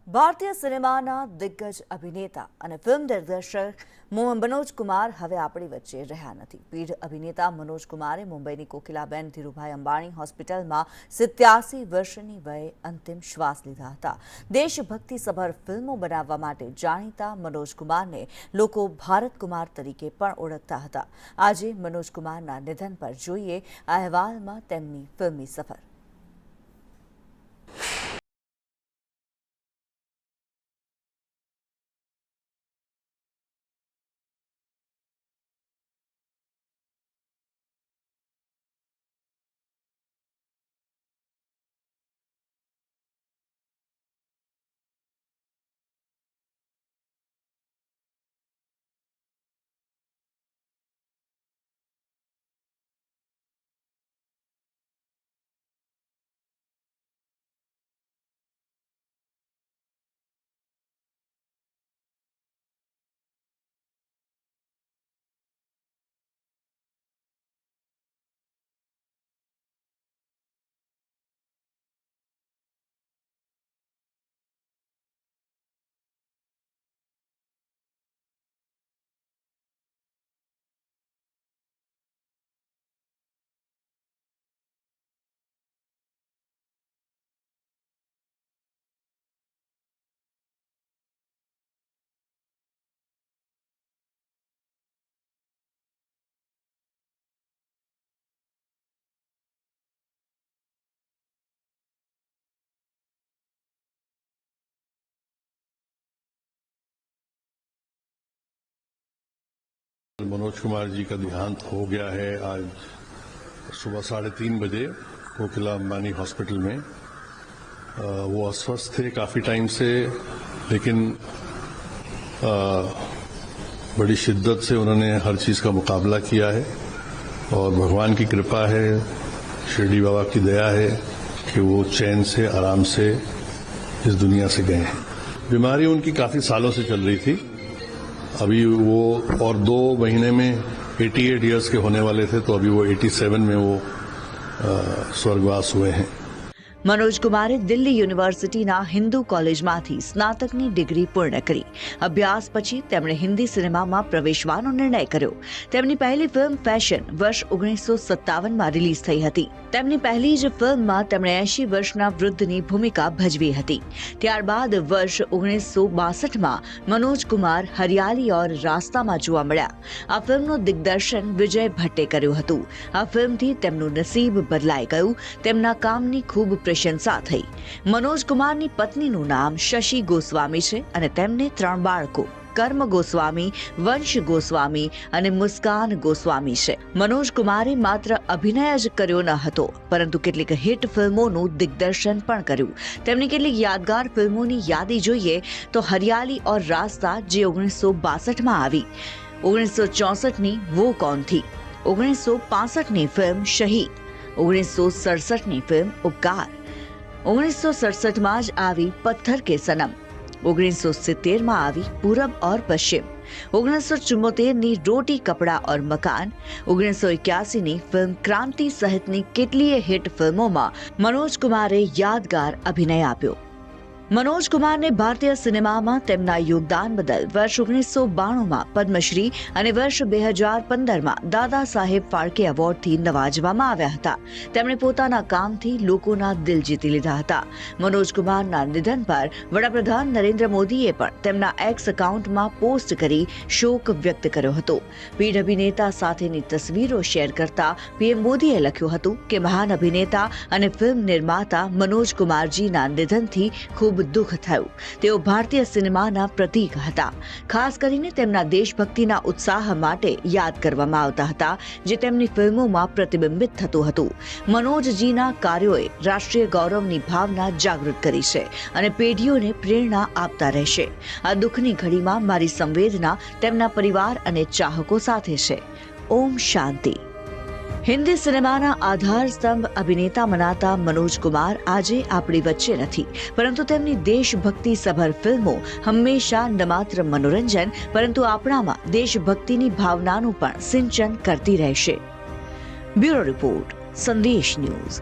ભારતીય સિનેમાના દિગ્ગજ અભિનેતા અને ફિલ્મ દિગ્દર્શક મનોજ કુમાર હવે આપણી વચ્ચે રહ્યા નથી. પીઢ અભિનેતા મનોજ કુમારે મુંબઈની કોકિલાબેન ધીરુભાઈ અંબાણી હોસ્પિટલમાં 87 વર્ષની વયે અંતિમ શ્વાસ લીધા હતા. દેશભક્તિસભર ફિલ્મો બનાવવા માટે જાણીતા મનોજ કુમારને લોકો ભારત કુમાર તરીકે પણ ઓળખતા હતા. આજે મનોજ કુમારના નિધન પર જોઈએ આ અહેવાલમાં તેમની ફિલ્મી સફર. मनोज कुमार जी का देहांत हो गया है आज सुबह 3:30 बजे कोकिला अंबानी हॉस्पिटल में। वो अस्वस्थ थे काफ़ी टाइम से, लेकिन बड़ी शिद्दत से उन्होंने हर चीज़ का मुकाबला किया है और भगवान की कृपा है, शिरडी बाबा की दया है कि वो चैन से आराम से इस दुनिया से गए हैं। बीमारी उनकी काफ़ी सालों से चल रही थी। अभी वो और 2 महीने में 88 ईयर्स के होने वाले थे, तो अभी वो 87 में वो स्वर्गवास हुए हैं। મનોજ કુમારે દિલ્હી યુનિવર્સિટીના હિન્દુ કોલેજમાંથી સ્નાતકની ડિગ્રી પૂર્ણ કરી. અભ્યાસ પછી તેમણે હિન્દી સિનેમામાં પ્રવેશવાનો નિર્ણય કર્યો. તેમની પહેલી ફિલ્મ ફેશન વર્ષ 1957માં રિલીઝ થઈ હતી. તેમની પહેલી જ ફિલ્મમાં તેમણે 80 વર્ષના વૃદ્ધની ભૂમિકા ભજવી હતી. ત્યારબાદ વર્ષ 1962માં મનોજ કુમાર હરિયાલી ઓર રાસ્તામાં જોવા મળ્યા. આ ફિલ્મનું દિગ્દર્શન વિજય ભટ્ટે કર્યું હતું. આ ફિલ્મથી તેમનું નસીબ બદલાઈ ગયું. તેમના કામની ખૂબ પ્રશંસા થઈ. મનોજ કુમારની પત્નીનું નામ શશી ગોસ્વામી છે અને તેમને 3 બાળકો કર્મ ગોસ્વામી, વંશ ગોસ્વામી અને મુસ્કાન ગોસ્વામી છે. મનોજ કુમારે માત્ર અભિનય જ કર્યો ન હતો, પરંતુ કેટલીક હિટ ફિલ્મોનું દિગ્દર્શન પણ કર્યું. તેમની કેટલીક યાદગાર ફિલ્મોની યાદી જોઈએ તો હરિયાલી ઓર રાસ્તા, જે 1962માં આવી, 1964ની વો કોન થી, 1965ની ફિલ્મ શહીદ, 1967ની ફિલ્મ ઉપકાર, 1967માં જ આવી પથ્થર કે સનમ, 1970માં આવી પૂરબ ઓર પશ્ચિમ, 1974ની રોટી કપડા ઓર મકાન, 1981ની ફિલ્મ ક્રાંતિ સહિતની કેટલીય હિટ ફિલ્મોમાં મનોજ કુમારે યાદગાર અભિનય આપ્યો. મનોજ કુમારને ભારતીય સિનેમામાં તેમના યોગદાન બદલ વર્ષ 1992માં પદ્મશ્રી અને વર્ષ 2015માં દાદા સાહેબ ફાળકે એવોર્ડથી નવાજવામાં આવ્યા હતા. તેમણે પોતાના કામથી લોકોના દિલ જીતી લીધા હતા. મનોજ કુમારના નિધન પર વડાપ્રધાન નરેન્દ્ર મોદીએ પણ તેમના એક્સ એકાઉન્ટમાં પોસ્ટ કરી શોક વ્યક્ત કર્યો હતો. પીઢ અભિનેતા સાથેની તસવીરો શેર કરતા પીએમ મોદીએ લખ્યું હતું કે મહાન અભિનેતા અને ફિલ્મ નિર્માતા મનોજ કુમારજીના નિધનથી ખૂબ દુઃખ થયું. તેઓ ભારતીય સિનેમાના પ્રતીક હતા. ખાસ કરીને તેમના દેશભક્તિના ઉત્સાહ માટે યાદ કરવામાં આવતા હતા, જે તેમની ફિલ્મોમાં પ્રતિબિંબિત થતું હતું. મનોજજીના કાર્યોએ રાષ્ટ્રીય ગૌરવની ભાવના જાગૃત કરી છે અને પેઢીઓને પ્રેરણા આપતા રહેશે. આ દુઃખની ઘડીમાં મારી સંવેદના તેમના પરિવાર અને ચાહકો સાથે છે. ઓમ શાંતિ. હિન્દી સિનેમાના આધાર સ્તંભ અભિનેતા મનાતા મનોજ કુમાર આજે આપણી વચ્ચે નથી, પરંતુ તેમની દેશભક્તિ સભર ફિલ્મો હંમેશા ન માત્ર મનોરંજન, પરંતુ આપણામાં દેશભક્તિની ભાવનાનું પણ સિંચન કરતી રહેશે. બ્યુરો રિપોર્ટ, સંદેશ ન્યૂઝ.